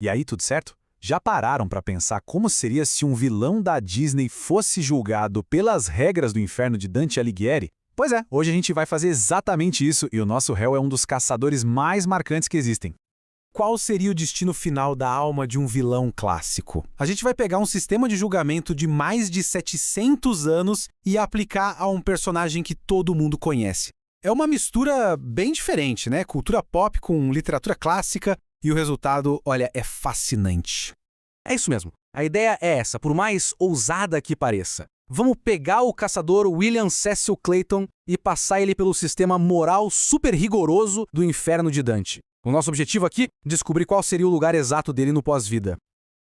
E aí, tudo certo? Já pararam para pensar como seria se um vilão da Disney fosse julgado pelas regras do inferno de Dante Alighieri? Pois é, hoje a gente vai fazer exatamente isso e o nosso réu é um dos caçadores mais marcantes que existem. Qual seria o destino final da alma de um vilão clássico? A gente vai pegar um sistema de julgamento de mais de 700 anos e aplicar a um personagem que todo mundo conhece. É uma mistura bem diferente, né? Cultura pop com literatura clássica e o resultado, olha, é fascinante. É isso mesmo. A ideia é essa, por mais ousada que pareça. Vamos pegar o caçador William Cecil Clayton e passar ele pelo sistema moral super rigoroso do inferno de Dante. O nosso objetivo aqui é descobrir qual seria o lugar exato dele no pós-vida.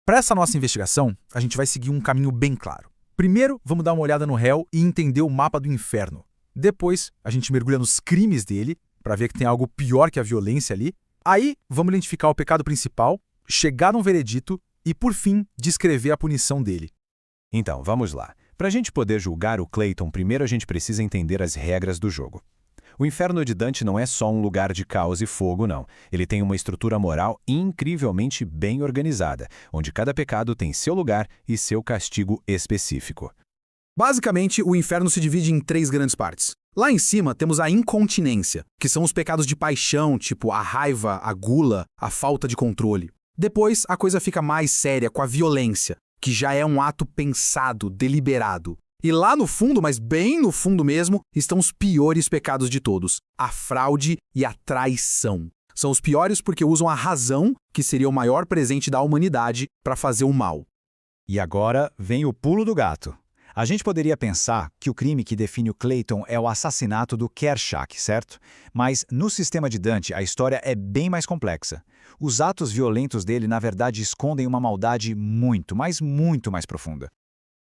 Para essa nossa investigação, a gente vai seguir um caminho bem claro. Primeiro, vamos dar uma olhada no réu e entender o mapa do inferno. Depois, a gente mergulha nos crimes dele, para ver que tem algo pior que a violência ali. Aí, vamos identificar o pecado principal, chegar num veredito e, por fim, descrever a punição dele. Então, vamos lá. Para a gente poder julgar o Clayton, primeiro a gente precisa entender as regras do jogo. O inferno de Dante não é só um lugar de caos e fogo, não. Ele tem uma estrutura moral incrivelmente bem organizada, onde cada pecado tem seu lugar e seu castigo específico. Basicamente, o inferno se divide em 3 grandes partes. Lá em cima temos a incontinência, que são os pecados de paixão, tipo a raiva, a gula, a falta de controle. Depois, a coisa fica mais séria com a violência, que já é um ato pensado, deliberado. E lá no fundo, mas bem no fundo mesmo, estão os piores pecados de todos, a fraude e a traição. São os piores porque usam a razão, que seria o maior presente da humanidade, para fazer o mal. E agora vem o pulo do gato. A gente poderia pensar que o crime que define o Clayton é o assassinato do Kershak, certo? Mas no sistema de Dante a história é bem mais complexa. Os atos violentos dele, na verdade, escondem uma maldade muito, mas muito mais profunda.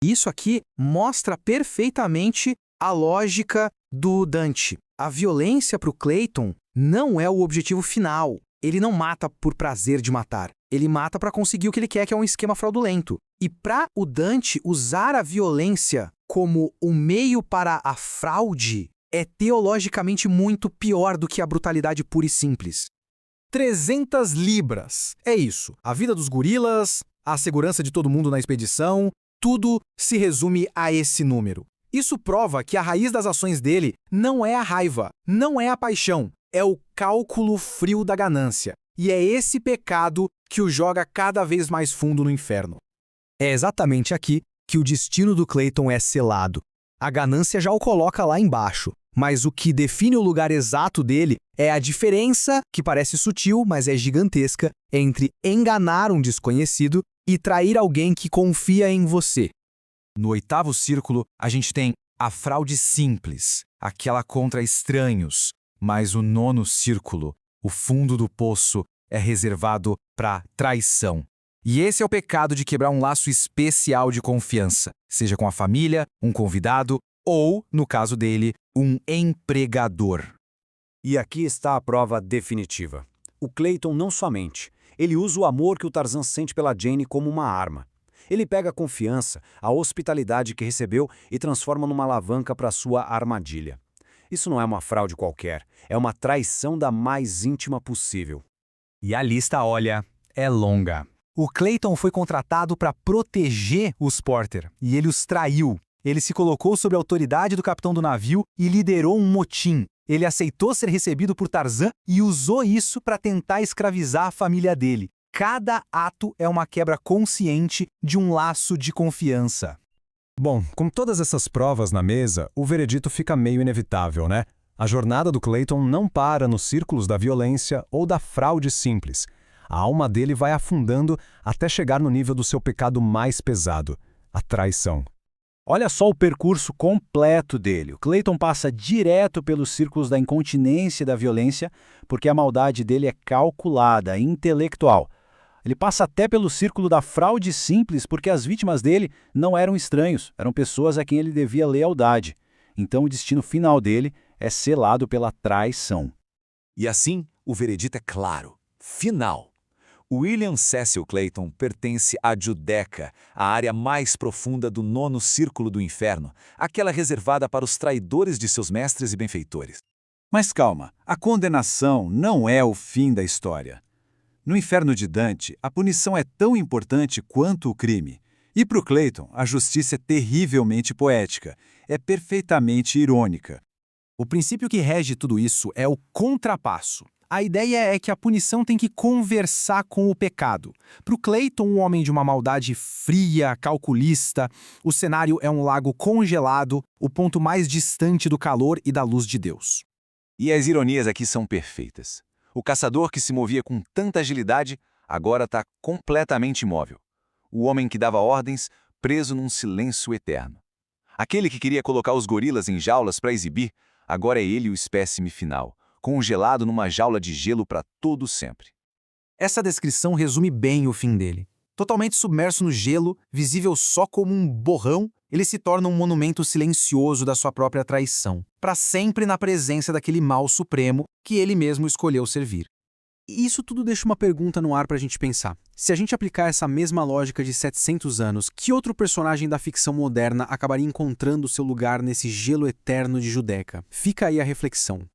Isso aqui mostra perfeitamente a lógica do Dante. A violência para o Clayton não é o objetivo final. Ele não mata por prazer de matar. Ele mata para conseguir o que ele quer, que é um esquema fraudulento. E para o Dante, usar a violência como um meio para a fraude é teologicamente muito pior do que a brutalidade pura e simples. 300 libras. É isso. A vida dos gorilas, a segurança de todo mundo na expedição, tudo se resume a esse número. Isso prova que a raiz das ações dele não é a raiva, não é a paixão, é o cálculo frio da ganância. E é esse pecado que o joga cada vez mais fundo no inferno. É exatamente aqui que o destino do Clayton é selado. A ganância já o coloca lá embaixo, mas o que define o lugar exato dele é a diferença, que parece sutil, mas é gigantesca, entre enganar um desconhecido e trair alguém que confia em você. No 8º círculo, a gente tem a fraude simples, aquela contra estranhos, mas o 9º círculo, o fundo do poço, é reservado para traição. E esse é o pecado de quebrar um laço especial de confiança, seja com a família, um convidado ou, no caso dele, um empregador. E aqui está a prova definitiva. O Clayton não somente. Ele usa o amor que o Tarzan sente pela Jane como uma arma. Ele pega a confiança, a hospitalidade que recebeu e transforma numa alavanca para sua armadilha. Isso não é uma fraude qualquer, é uma traição da mais íntima possível. E a lista, olha, é longa. O Clayton foi contratado para proteger os Porter e ele os traiu. Ele se colocou sob a autoridade do capitão do navio e liderou um motim. Ele aceitou ser recebido por Tarzan e usou isso para tentar escravizar a família dele. Cada ato é uma quebra consciente de um laço de confiança. Bom, com todas essas provas na mesa, o veredito fica meio inevitável, né? A jornada do Clayton não para nos círculos da violência ou da fraude simples. A alma dele vai afundando até chegar no nível do seu pecado mais pesado, a traição. Olha só o percurso completo dele. O Clayton passa direto pelos círculos da incontinência e da violência, porque a maldade dele é calculada, intelectual. Ele passa até pelo círculo da fraude simples, porque as vítimas dele não eram estranhos, eram pessoas a quem ele devia lealdade. Então o destino final dele é selado pela traição. E assim, o veredito é claro, final. William Cecil Clayton pertence à Judeca, a área mais profunda do 9º círculo do inferno, aquela reservada para os traidores de seus mestres e benfeitores. Mas calma, a condenação não é o fim da história. No inferno de Dante, a punição é tão importante quanto o crime. E para o Clayton, a justiça é terrivelmente poética, é perfeitamente irônica. O princípio que rege tudo isso é o contrapasso. A ideia é que a punição tem que conversar com o pecado. Para o Clayton, um homem de uma maldade fria, calculista, o cenário é um lago congelado, o ponto mais distante do calor e da luz de Deus. E as ironias aqui são perfeitas. O caçador que se movia com tanta agilidade agora está completamente imóvel. O homem que dava ordens, preso num silêncio eterno. Aquele que queria colocar os gorilas em jaulas para exibir, agora é ele o espécime final, congelado numa jaula de gelo para todo sempre. Essa descrição resume bem o fim dele. Totalmente submerso no gelo, visível só como um borrão, ele se torna um monumento silencioso da sua própria traição, para sempre na presença daquele mal supremo que ele mesmo escolheu servir. E isso tudo deixa uma pergunta no ar para a gente pensar. Se a gente aplicar essa mesma lógica de 700 anos, que outro personagem da ficção moderna acabaria encontrando seu lugar nesse gelo eterno de Judeca? Fica aí a reflexão.